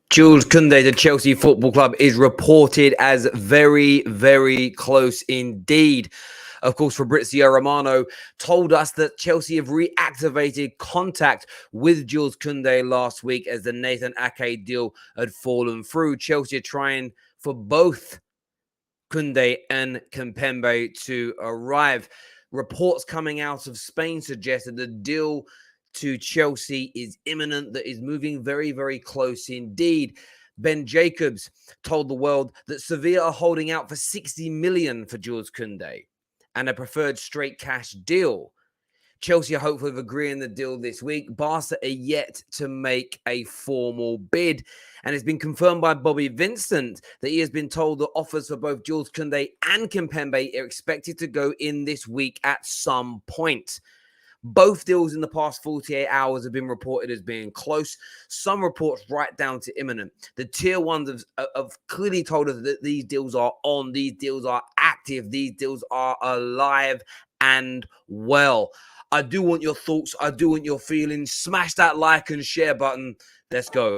Jules Kounde, the Chelsea Football Club, is reported as very, very close indeed. Of course, Fabrizio Romano told us that Chelsea have reactivated contact with Jules Kounde last week as the Nathan Ake deal had fallen through. Chelsea are trying for both Kounde and Kimpembe to arrive. Reports coming out of Spain suggest that the deal to Chelsea is imminent, that is moving very, very close indeed. Ben Jacobs told the world that Sevilla are holding out for 60 million for Jules Kounde and a preferred straight cash deal. Chelsea are hopeful of agreeing the deal this week. Barca are yet to make a formal bid. And it's been confirmed by Bobby Vincent that he has been told that offers for both Jules Kounde and Kimpembe are expected to go in this week at some point. Both deals in the past 48 hours have been reported as being close. Some reports right down to imminent. The tier ones have clearly told us that these deals are on, these deals are active, these deals are alive and well. I do want your thoughts. I do want your feelings. Smash that like and share button. Let's go.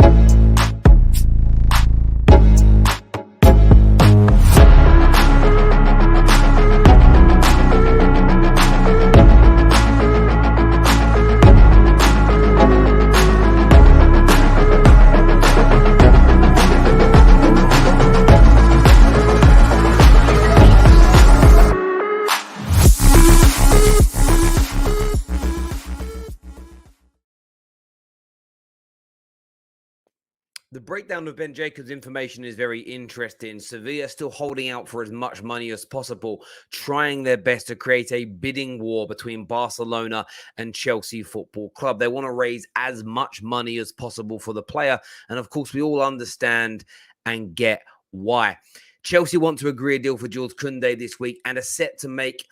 The breakdown of Ben Jacobs' information is very interesting. Sevilla still holding out for as much money as possible, trying their best to create a bidding war between Barcelona and Chelsea Football Club. They want to raise as much money as possible for the player. And of course, we all understand and get why. Chelsea want to agree a deal for Jules Kounde this week and are set to make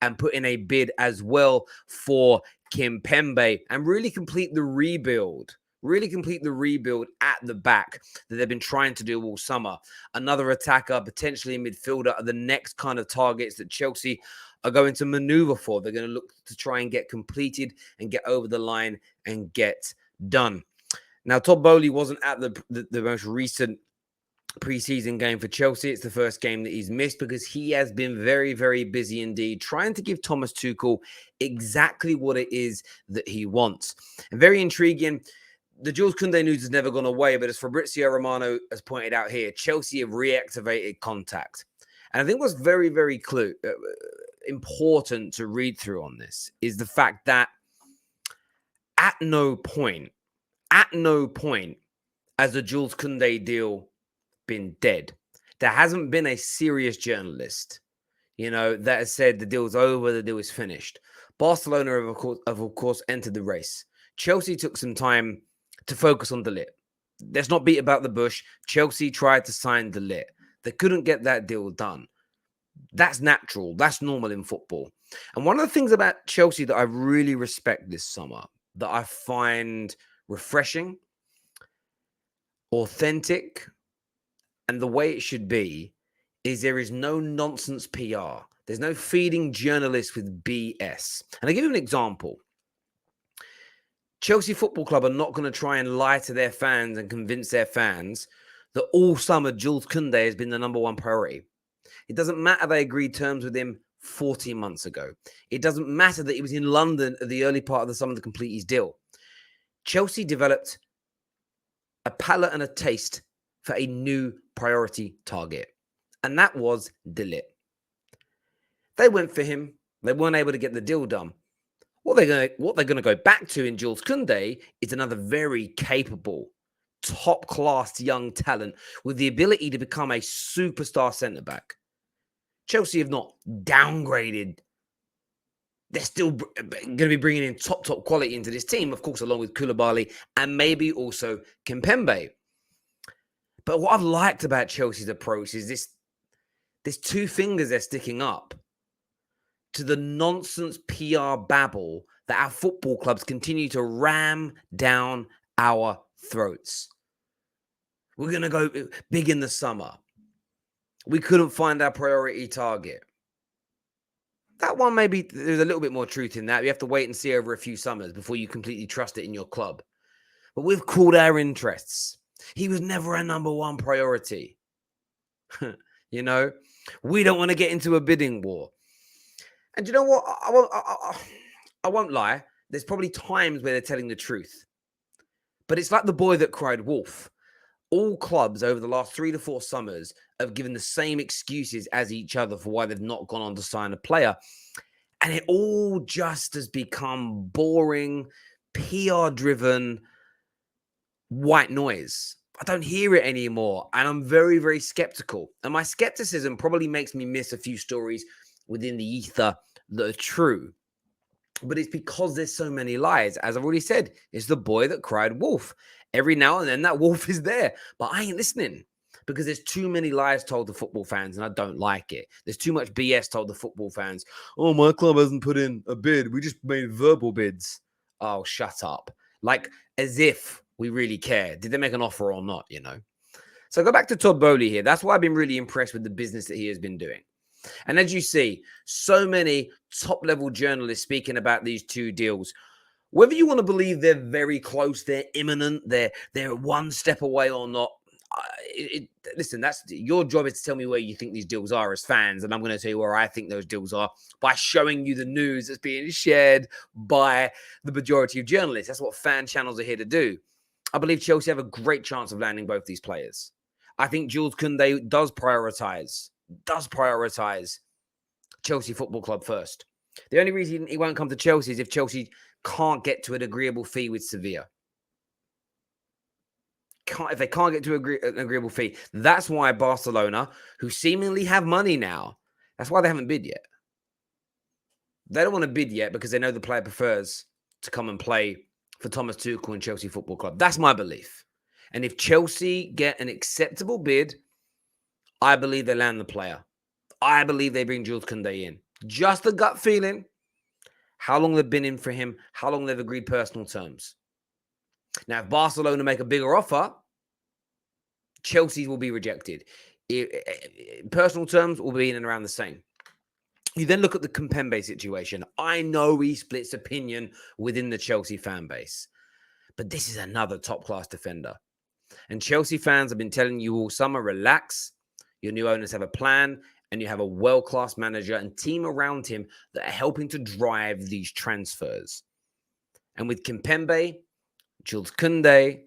and put in a bid as well for Kimpembe and really complete the rebuild. At the back that they've been trying to do all summer. Another attacker, potentially a midfielder, are the next kind of targets that Chelsea are going to maneuver for. They're going to look to try and get completed and get over the line and get done. Now, Todd Boehly wasn't at the most recent preseason game for Chelsea. It's the first game that he's missed because he has been very, very busy indeed, trying to give Thomas Tuchel exactly what it is that he wants. And very intriguing. The Jules Kounde news has never gone away, but as Fabrizio Romano has pointed out here, Chelsea have reactivated contact. And I think what's very, very important to read through on this is the fact that at no point has the Jules Kounde deal been dead. There hasn't been a serious journalist, that has said the deal's over, the deal is finished. Barcelona have of course entered the race. Chelsea took some time to focus on De Ligt. Let's not beat about the bush. Chelsea tried to sign De Ligt. They couldn't get that deal done. That's natural. That's normal in football. And one of the things about Chelsea that I really respect this summer, that I find refreshing, authentic, and the way it should be, is there is no nonsense PR. There's no feeding journalists with BS. And I'll give you an example. Chelsea Football Club are not going to try and lie to their fans and convince their fans that all summer Jules Kounde has been the number one priority. It doesn't matter they agreed terms with him 14 months ago. It doesn't matter that he was in London at the early part of the summer to complete his deal. Chelsea developed a palate and a taste for a new priority target, and that was De Ligt. They went for him. They weren't able to get the deal done. What they're going to go back to in Jules Kounde is another very capable, top-class young talent with the ability to become a superstar centre-back. Chelsea have not downgraded. They're still going to be bringing in top quality into this team, of course, along with Koulibaly and maybe also Kimpembe. But what I've liked about Chelsea's approach is there's two fingers they're sticking up to the nonsense PR babble that our football clubs continue to ram down our throats. We're going to go big in the summer. We couldn't find our priority target. That one, maybe there's a little bit more truth in that. You have to wait and see over a few summers before you completely trust it in your club. But we've called our interests. He was never a number one priority. You know, we don't want to get into a bidding war. And you know what? I won't lie. There's probably times where they're telling the truth. But it's like the boy that cried wolf. All clubs over the last 3 to 4 summers have given the same excuses as each other for why they've not gone on to sign a player. And it all just has become boring, PR-driven white noise. I don't hear it anymore. And I'm very, very skeptical. And my skepticism probably makes me miss a few stories within the ether that are true. But it's because there's so many lies. As I've already said, it's the boy that cried wolf. Every now and then that wolf is there. But I ain't listening because there's too many lies told to football fans and I don't like it. There's too much BS told to football fans. Oh, my club hasn't put in a bid. We just made verbal bids. Oh, shut up. Like as if we really care. Did they make an offer or not, you know? So go back to Todd Boehly here. That's why I've been really impressed with the business that he has been doing. And as you see, so many top-level journalists speaking about these two deals. Whether you want to believe they're very close, they're imminent, they're one step away or not, listen, that's your job is to tell me where you think these deals are as fans, and I'm going to tell you where I think those deals are by showing you the news that's being shared by the majority of journalists. That's what fan channels are here to do. I believe Chelsea have a great chance of landing both these players. I think Jules Kounde does prioritize Chelsea Football Club first. The only reason he won't come to Chelsea is if Chelsea can't get to an agreeable fee with Sevilla. If they can't get to an agreeable fee, that's why Barcelona, who seemingly have money now, that's why they haven't bid yet. They don't want to bid yet because they know the player prefers to come and play for Thomas Tuchel and Chelsea Football Club. That's my belief. And if Chelsea get an acceptable bid, I believe they land the player. I believe they bring Jules Kounde in. Just a gut feeling. How long they've been in for him, how long they've agreed personal terms. Now, if Barcelona make a bigger offer, Chelsea will be rejected. Personal terms will be in and around the same. You then look at the Kimpembe situation. I know he splits opinion within the Chelsea fan base, but this is another top-class defender. And Chelsea fans have been telling you all summer, relax. Your new owners have a plan, and you have a world-class manager and team around him that are helping to drive these transfers. And with Kimpembe, Jules Kounde,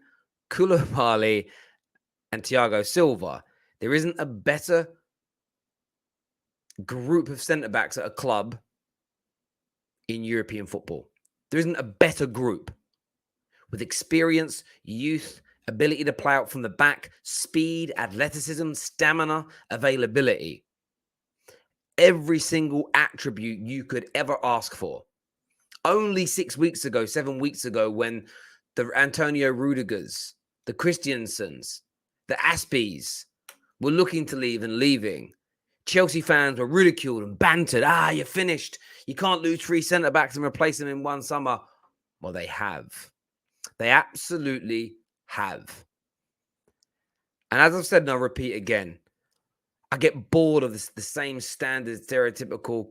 Koulibaly, and Thiago Silva, there isn't a better group of centre-backs at a club in European football. There isn't a better group with experience, youth, ability to play out from the back, speed, athleticism, stamina, availability. Every single attribute you could ever ask for. Only 7 weeks ago, when the Antonio Rudigers, the Christiansens, the Aspies were looking to leave and leaving, Chelsea fans were ridiculed and bantered. You're finished. You can't lose 3 centre-backs and replace them in one summer. Well, they have. They absolutely have. And as I've said, and I'll repeat again, I get bored of the same standard, stereotypical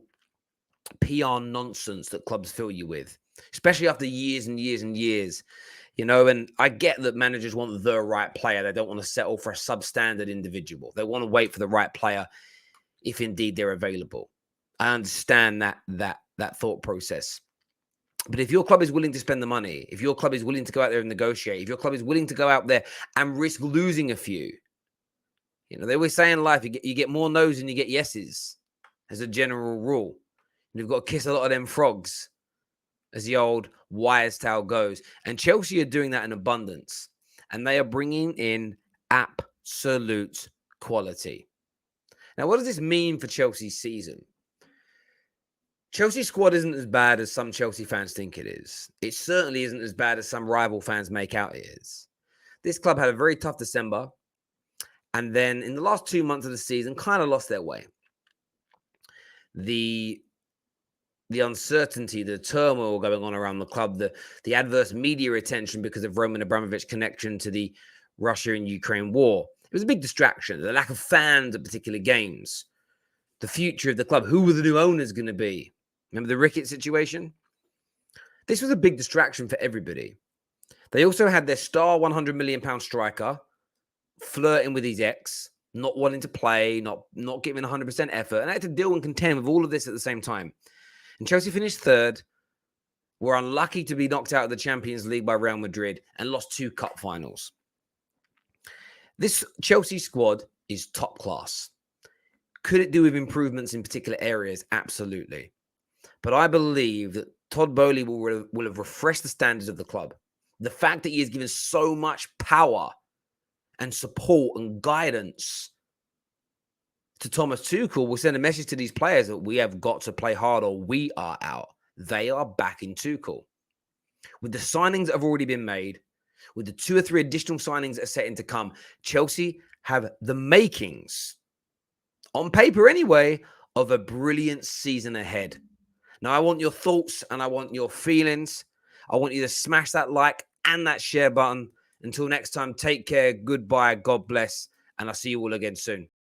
PR nonsense that clubs fill you with, especially after years and years and years. You know, and I get that managers want the right player. They don't want to settle for a substandard individual. They want to wait for the right player if indeed they're available. I understand that thought process. But if your club is willing to spend the money, if your club is willing to go out there and negotiate, if your club is willing to go out there and risk losing a few, you know, they always say in life, you get more no's than you get yeses as a general rule. And you've got to kiss a lot of them frogs, as the old wise tale goes. And Chelsea are doing that in abundance. And they are bringing in absolute quality. Now, what does this mean for Chelsea's season? Chelsea's squad isn't as bad as some Chelsea fans think it is. It certainly isn't as bad as some rival fans make out it is. This club had a very tough December. And then in the last 2 months of the season, kind of lost their way. The uncertainty, the turmoil going on around the club, the adverse media attention because of Roman Abramovich's connection to the Russia and Ukraine war. It was a big distraction. The lack of fans at particular games. The future of the club. Who were the new owners going to be? Remember the Ricketts situation? This was a big distraction for everybody. They also had their star £100 million striker, flirting with his ex, not wanting to play, not giving 100% effort, and I had to deal and contend with all of this at the same time. And Chelsea finished third, were unlucky to be knocked out of the Champions League by Real Madrid, and lost 2 cup finals. This Chelsea squad is top class. Could it do with improvements in particular areas? Absolutely. But I believe that Todd Boehly will have refreshed the standards of the club. The fact that he has given so much power and support and guidance to Thomas Tuchel will send a message to these players that we have got to play hard or we are out. They are back in Tuchel. With the signings that have already been made, with the 2 or 3 additional signings that are set to come, Chelsea have the makings, on paper anyway, of a brilliant season ahead. Now, I want your thoughts and I want your feelings. I want you to smash that like and that share button. Until next time, take care, goodbye, God bless, and I'll see you all again soon.